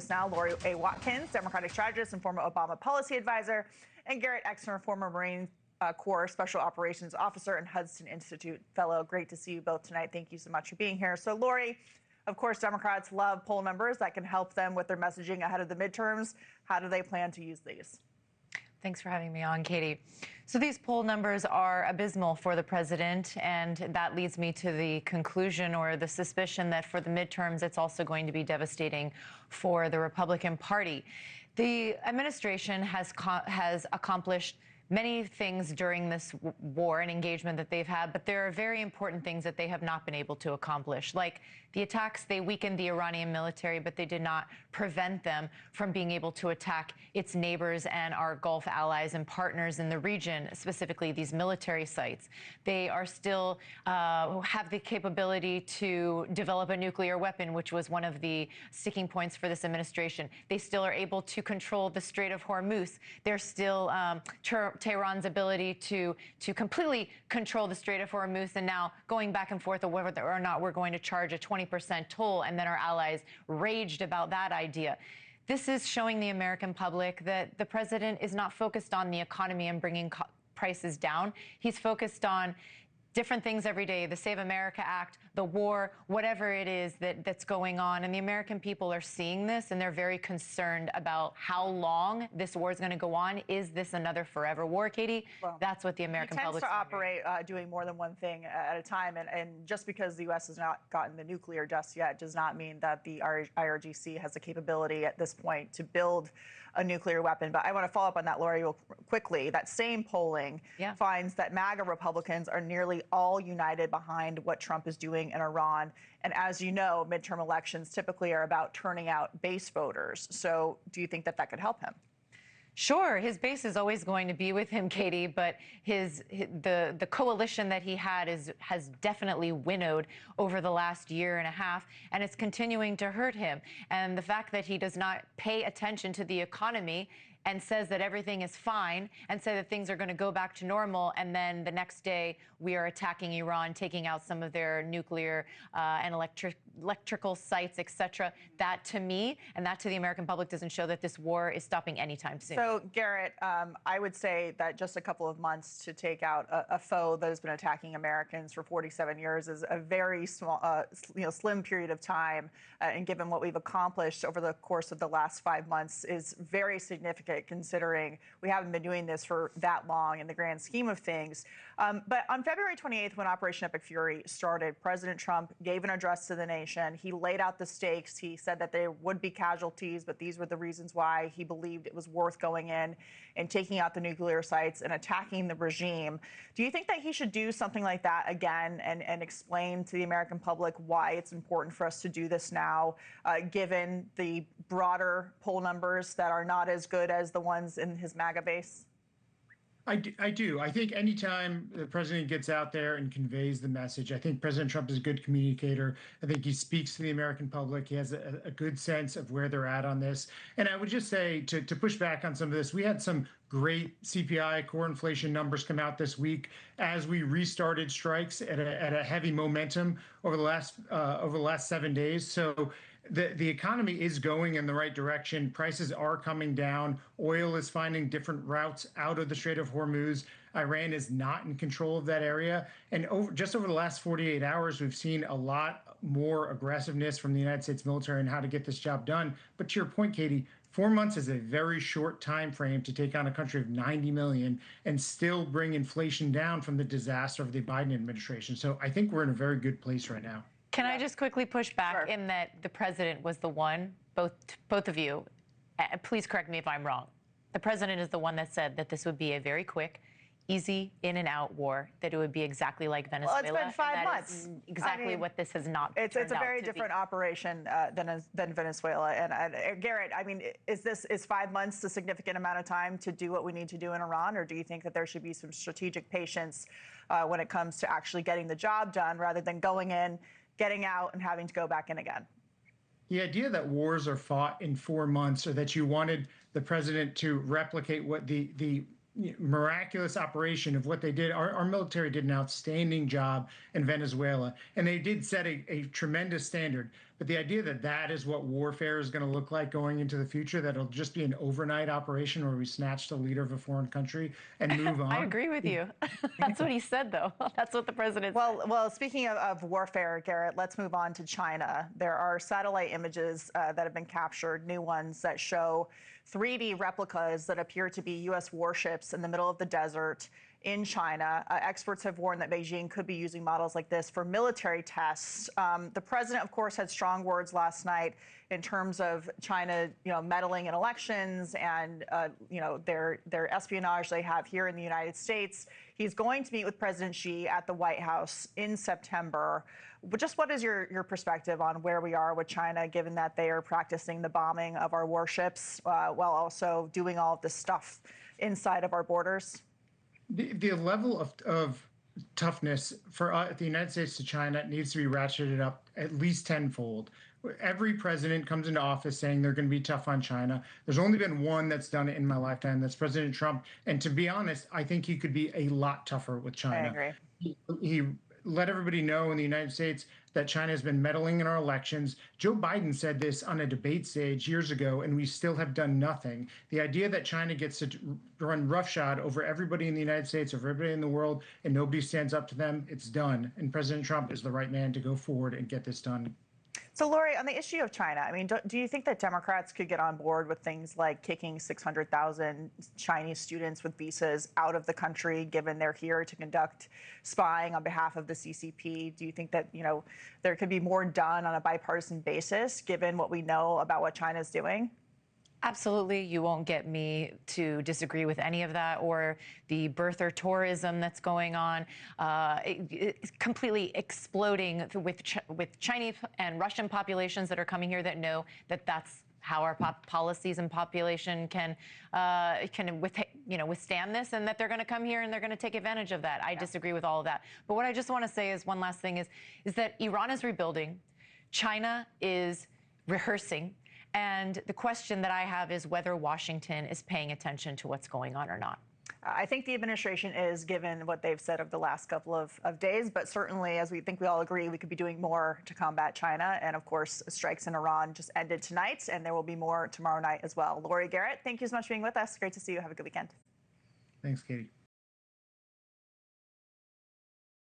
Now, Laurie A. Watkins, Democratic strategist and former Obama policy advisor, and Garrett Exner, former Marine Corps Special Operations Officer and Hudson Institute Fellow. Great to see you both tonight. Thank you so much for being here. So, Laurie, of course, Democrats love poll numbers that can help them with their messaging ahead of the midterms. How do they plan to use these? Thanks for having me on, Katie. So these poll numbers are abysmal for the president, and that leads me to the conclusion or the suspicion that for the midterms, it's also going to be devastating for the Republican Party. The administration has accomplished many things during this war and engagement that they've had, but there are very important things that they have not been able to accomplish. Like the attacks, they weakened the Iranian military, but they did not prevent them from being able to attack its neighbors and our Gulf allies and partners in the region, specifically these military sites. They are still have the capability to develop a nuclear weapon, which was one of the sticking points for this administration. They still are able to control the Strait of Hormuz. They're still Tehran's ability to completely control the Strait of Hormuz, and now going back and forth of whether or not we're going to charge a 20% toll, and then our allies raged about that idea. This is showing the American public that the president is not focused on the economy and bringing prices down. He's focused on different things every day, the Save America Act, the war, whatever it is that's going on. And the American people are seeing this, and they're very concerned about how long this war is going to go on. Is this another forever war, Katie? Well, that's what the American public tends to operate doing more than one thing at a time. And just because the U.S. has not gotten the nuclear dust yet does not mean that the IRGC has the capability at this point to build a nuclear weapon. But I want to follow up on that, Laurie, real quickly. That same polling finds that MAGA Republicans are nearly all united behind what Trump is doing in Iran. And as you know, midterm elections typically are about turning out base voters. So do you think that that could help him? Sure, his base is always going to be with him, Katie, but the coalition that he had has definitely winnowed over the last year and a half, and it's continuing to hurt him. And the fact that he does not pay attention to the economy and says that everything is fine and say that things are going to go back to normal, and then the next day we are attacking Iran, taking out some of their nuclear and electrical sites, etc. That to me and that to the American public doesn't show that this war is stopping anytime soon. So, Garrett, I would say that just a couple of months to take out a foe that has been attacking Americans for 47 years is a very small, slim period of time. And given what we've accomplished over the course of the last 5 months is very significant, considering we haven't been doing this for that long in the grand scheme of things. But on February 28th, when Operation Epic Fury started, President Trump gave an address to the nation. He laid out the stakes. He said that there would be casualties, but these were the reasons why he believed it was worth going in and taking out the nuclear sites and attacking the regime. Do you think that he should do something like that again and explain to the American public why it's important for us to do this now, given the broader poll numbers that are not as good as the ones in his MAGA base? I do. I think anytime the president gets out there and conveys the message, I think President Trump is a good communicator. I think he speaks to the American public. He has a good sense of where they're at on this. And I would just say, to push back on some of this, we had some great CPI core inflation numbers come out this week as we restarted strikes at a heavy momentum over the last 7 days. So the economy is going in the right direction. Prices are coming down. Oil is finding different routes out of the Strait of Hormuz. Iran is not in control of that area. And just over the last 48 hours, we've seen a lot more aggressiveness from the United States military on how to get this job done. But to your point, Katie, 4 months is a very short time frame to take on a country of 90 million and still bring inflation down from the disaster of the Biden administration. So I think we're in a very good place right now. Can I just quickly push back in that the president was the one, both of you, please correct me if I'm wrong. The president is the one that said that this would be a very quick, easy in and out war, that it would be exactly like Venezuela. Well, it's been 5 months. Exactly what this has not It's a very different operation than Venezuela. And Garrett, I mean, is 5 months a significant amount of time to do what we need to do in Iran, or do you think that there should be some strategic patience when it comes to actually getting the job done rather than going in, getting out, and having to go back in again? The idea that wars are fought in 4 months, or that you wanted the president to replicate what the miraculous operation of what they did. Our military did an outstanding job in Venezuela, and they did set a tremendous standard. But the idea that that is what warfare is going to look like going into the future, that it'll just be an overnight operation where we snatch the leader of a foreign country and move on. I agree with you. That's what he said, though. That's what the president said. Well, speaking of warfare, Garrett, let's move on to China. There are satellite images that have been captured, new ones that show 3D replicas that appear to be U.S. warships in the middle of the desert in China. Experts have warned that Beijing could be using models like this for military tests. The president, of course, had strong words last night in terms of China, meddling in elections and, their espionage they have here in the United States. He's going to meet with President Xi at the White House in September. But just what is your perspective on where we are with China, given that they are practicing the bombing of our warships while also doing all of this stuff inside of our borders? The level of toughness for the United States to China needs to be ratcheted up at least tenfold. Every president comes into office saying they're going to be tough on China. There's only been one that's done it in my lifetime. That's President Trump. And to be honest, I think he could be a lot tougher with China. I agree. He let everybody know in the United States that China has been meddling in our elections. Joe Biden said this on a debate stage years ago, and we still have done nothing. The idea that China gets to run roughshod over everybody in the United States, over everybody in the world, and nobody stands up to them, it's done. And President Trump is the right man to go forward and get this done. So, Laurie, on the issue of China, I mean, do you think that Democrats could get on board with things like kicking 600,000 Chinese students with visas out of the country, given they're here to conduct spying on behalf of the CCP? Do you think that, there could be more done on a bipartisan basis, given what we know about what China's doing? Absolutely. You won't get me to disagree with any of that, or the birther tourism that's going on, it's completely exploding with Chinese and Russian populations that are coming here that know that that's how our policies and population can withstand this, and that they're going to come here and they're going to take advantage of that. I disagree with all of that. But what I just want to say is one last thing is that Iran is rebuilding. China is rehearsing. And the question that I have is whether Washington is paying attention to what's going on or not. I think the administration is, given what they've said over the last couple of days, but certainly, as we think we all agree, we could be doing more to combat China. And of course, strikes in Iran just ended tonight, and there will be more tomorrow night as well. Laurie, Garrett, thank you so much for being with us. Great to see you. Have a good weekend. Thanks, Katie.